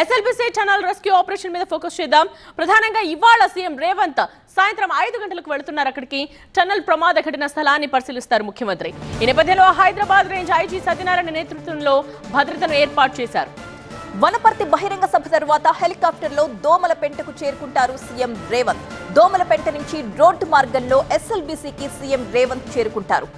SLBC tunnel rescue operation మీద focus చేద్దాం. ప్రధానంగా ఇవాళ సీఎం రేవంత్ సాయంత్రం 5 గంటలకు వెళుతున్నారు. అక్కడికి టనల్ ప్రమాద ఘటన స్థలాన్ని పరిశీలిస్తారు ముఖ్యమంత్రి. ఈ నేపథ్యంలో హైదరాబాద్ రేంజ్ ఐజీ సత్యనారాయణ నేతృత్వంలో భద్రతను ఏర్పాటు చేశారు. వనపర్తి బహిరంగ సభ తర్వాత హెలికాప్టర్లో దోమలపెంటకు చేరుకుంటారు సీఎం రేవంత్. దోమలపెంట నుంచి రోడ్డు మార్గంలో ఎస్ఎల్బీసీకి సీఎం రేవంత్ చేరుకుంటారు.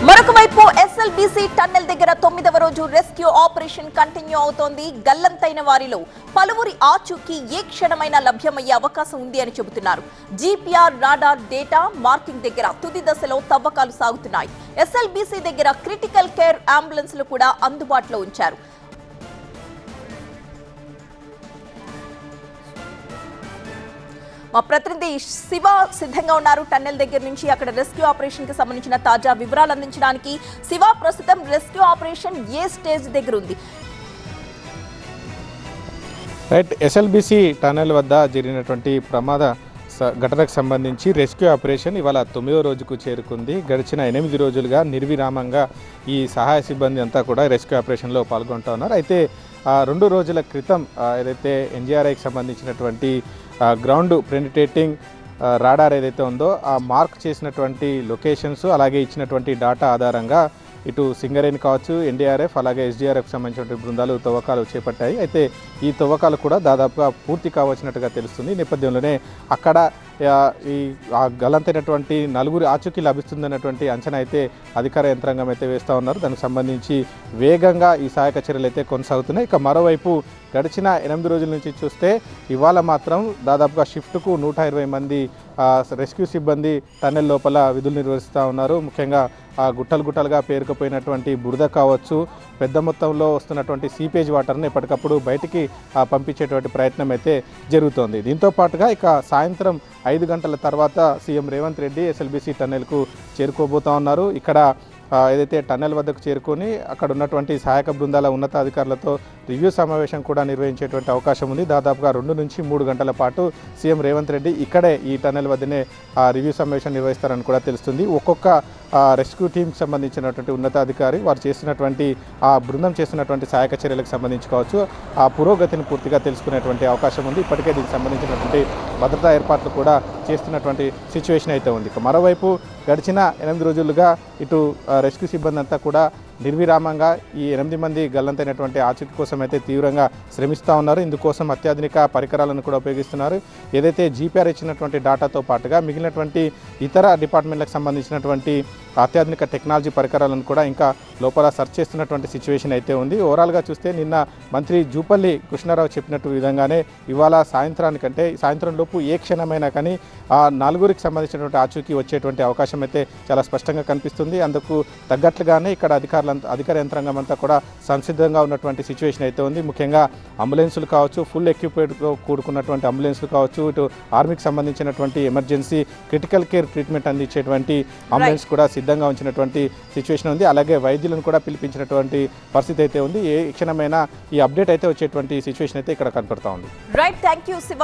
మరొక వైపు ఎస్ఎల్బీసీ టన్నెల్ దగ్గర 9వ రోజు రెస్క్యూ ఆపరేషన్ కంటిన్యూ అవుతోంది. గల్లంతైన వారిలో పలువురి ఆచూకీ ఏ క్షణమైనా లభ్యమయ్యే అవకాశం ఉంది అని చెబుతున్నారు. జీపీఆర్ రాడార్ డేటా మార్కింగ్ దగ్గర తుది దశలో తవ్వకాలు సాగుతున్నాయి. ఎస్ఎల్బీసీ దగ్గర క్రిటికల్ కేర్ అంబులెన్స్లు కూడా అందుబాటులో ఉంచారు. మా ప్రతినిధి శివ సిద్ధంగా ఉన్నారు టన్నెల్ దగ్గర నుంచి. అక్కడ రెస్క్యూ ఆపరేషన్ కి సంబంధించిన తాజా వివరాలు అందించడానికి. శివ, ప్రస్తుతం రెస్క్యూ ఆపరేషన్ ఏ స్టేజ్ దగ్గర ఉంది? రైట్, ఎస్ఎల్బీసీ టన్నెల్ వద్ద జరిగినటువంటి ప్రమాద ఘటనకు సంబంధించి రెస్క్యూ ఆపరేషన్ ఇవాళ 9వ రోజుకు చేరుకుంది. గడిచిన 8 రోజులుగా నిర్విరామంగా ఈ సహాయ సిబ్బంది అంతా కూడా రెస్క్యూ ఆపరేషన్లో పాల్గొంటూ ఉన్నారు. అయితే 2 రోజుల క్రితం ఏదైతే ఎన్జీఆర్ఐకి సంబంధించినటువంటి గ్రౌండ్ పెనిట్రేటింగ్ రాడార్ ఏదైతే ఉందో ఆ మార్క్ చేసినటువంటి లొకేషన్స్ అలాగే ఇచ్చినటువంటి డాటా ఆధారంగా ఇటు సింగరేణి కావచ్చు, ఎన్డీఆర్ఎఫ్ అలాగే ఎస్డీఆర్ఎఫ్ సంబంధించినటువంటి బృందాలు తవ్వకాలు చేపట్టాయి. అయితే ఈ తవ్వకాలు కూడా దాదాపుగా పూర్తి కావచ్చినట్టుగా తెలుస్తుంది. ఈ నేపథ్యంలోనే అక్కడ ఈ గల్లంతైనటువంటి 4 ఆచూకీ లభిస్తుందన్నటువంటి అంచనా అయితే అధికార యంత్రాంగం అయితే వేస్తూ ఉన్నారు. దానికి సంబంధించి వేగంగా ఈ సహాయక చర్యలు అయితే కొనసాగుతున్నాయి. ఇక మరోవైపు గడిచిన 8 రోజుల నుంచి చూస్తే ఇవాళ మాత్రం దాదాపుగా షిఫ్ట్కు 120 మంది రెస్క్యూ సిబ్బంది టన్నెల్ లోపల విధులు నిర్వహిస్తూ ఉన్నారు. ముఖ్యంగా గుట్టలుగా పేరుకుపోయినటువంటి బురద కావచ్చు, పెద్ద మొత్తంలో వస్తున్నటువంటి సీపేజ్ వాటర్ని ఎప్పటికప్పుడు బయటికి పంపించేటువంటి ప్రయత్నం అయితే జరుగుతోంది. దీంతో పాటుగా ఇక సాయంత్రం 5 గంటల తర్వాత సీఎం రేవంత్ రెడ్డి ఎస్ఎల్బీసీ టన్నెల్కు చేరుకోబోతూ ఉన్నారు. ఇక్కడ ఏదైతే టన్నెల్ వద్దకు చేరుకొని అక్కడ ఉన్నటువంటి సహాయక బృందాల ఉన్నతాధికారులతో రివ్యూ సమావేశం కూడా నిర్వహించేటువంటి అవకాశం ఉంది. దాదాపుగా 2 నుంచి 3 గంటల పాటు సీఎం రేవంత్ రెడ్డి ఇక్కడే ఈ టన్నెల్ వద్దనే రివ్యూ సమావేశం నిర్వహిస్తారని కూడా తెలుస్తుంది. ఒక్కొక్క రెస్క్యూ టీంకి సంబంధించినటువంటి ఉన్నతాధికారి వారు చేస్తున్నటువంటి ఆ బృందం చేస్తున్నటువంటి సహాయక చర్యలకు సంబంధించి కావచ్చు ఆ పురోగతిని పూర్తిగా తెలుసుకునేటువంటి అవకాశం ఉంది. ఇప్పటికే దీనికి సంబంధించినటువంటి భద్రతా ఏర్పాట్లు కూడా చేస్తున్నటువంటి సిచ్యువేషన్ అయితే ఉంది. మరోవైపు గడిచిన 8 రోజులుగా ఇటు రెస్క్యూ సిబ్బంది అంతా కూడా నిర్విరామంగా ఈ 8 మంది గల్లంతైనటువంటి ఆచూకీ కోసం అయితే తీవ్రంగా శ్రమిస్తూ ఉన్నారు. ఇందుకోసం అత్యాధునిక పరికరాలను కూడా ఉపయోగిస్తున్నారు. ఏదైతే జీపీఆర్ ఇచ్చినటువంటి డాటాతో పాటుగా మిగిలినటువంటి ఇతర డిపార్ట్మెంట్లకు సంబంధించినటువంటి అత్యాధునిక టెక్నాలజీ పరికరాలను కూడా ఇంకా లోపల సెర్చ్ చేస్తున్నటువంటి సిచ్యువేషన్ అయితే ఉంది. ఓవరాల్గా చూస్తే నిన్న మంత్రి జూపల్లి కృష్ణారావు చెప్పినట్టు విధంగానే ఇవాళ సాయంత్రానికంటే సాయంత్రం లోపు ఏ క్షణమైనా కానీ ఆ 4కి సంబంధించినటువంటి ఆచూకీ వచ్చేటువంటి అవకాశం అయితే చాలా స్పష్టంగా కనిపిస్తుంది. అందుకు తగ్గట్లుగానే ఇక్కడ అధికార యంత్రాంగం అంతా కూడా సంసిద్ధంగా ఉన్నటువంటి సిచ్యువేషన్ అయితే ఉంది. ముఖ్యంగా అంబులెన్సులు కావచ్చు, ఫుల్ ఎక్విప్మెంట్తో కూడుకున్నటువంటి అంబులెన్సులు కావచ్చు, ఇటు ఆర్మీకి సంబంధించినటువంటి ఎమర్జెన్సీ క్రిటికల్ కేర్ ట్రీట్మెంట్ అందించేటువంటి అంబులెన్స్ కూడా సిద్ధంగా ఉంచినటువంటి సిచ్యువేషన్ ఉంది. అలాగే వైద్యులను కూడా పిలిపించినటువంటి పరిస్థితి అయితే ఉంది. ఏ క్షణమైనా ఈ అప్డేట్ అయితే వచ్చేటువంటి సిచ్యువేషన్ అయితే ఇక్కడ కనపడతా ఉంది. Right, thank you Shiva.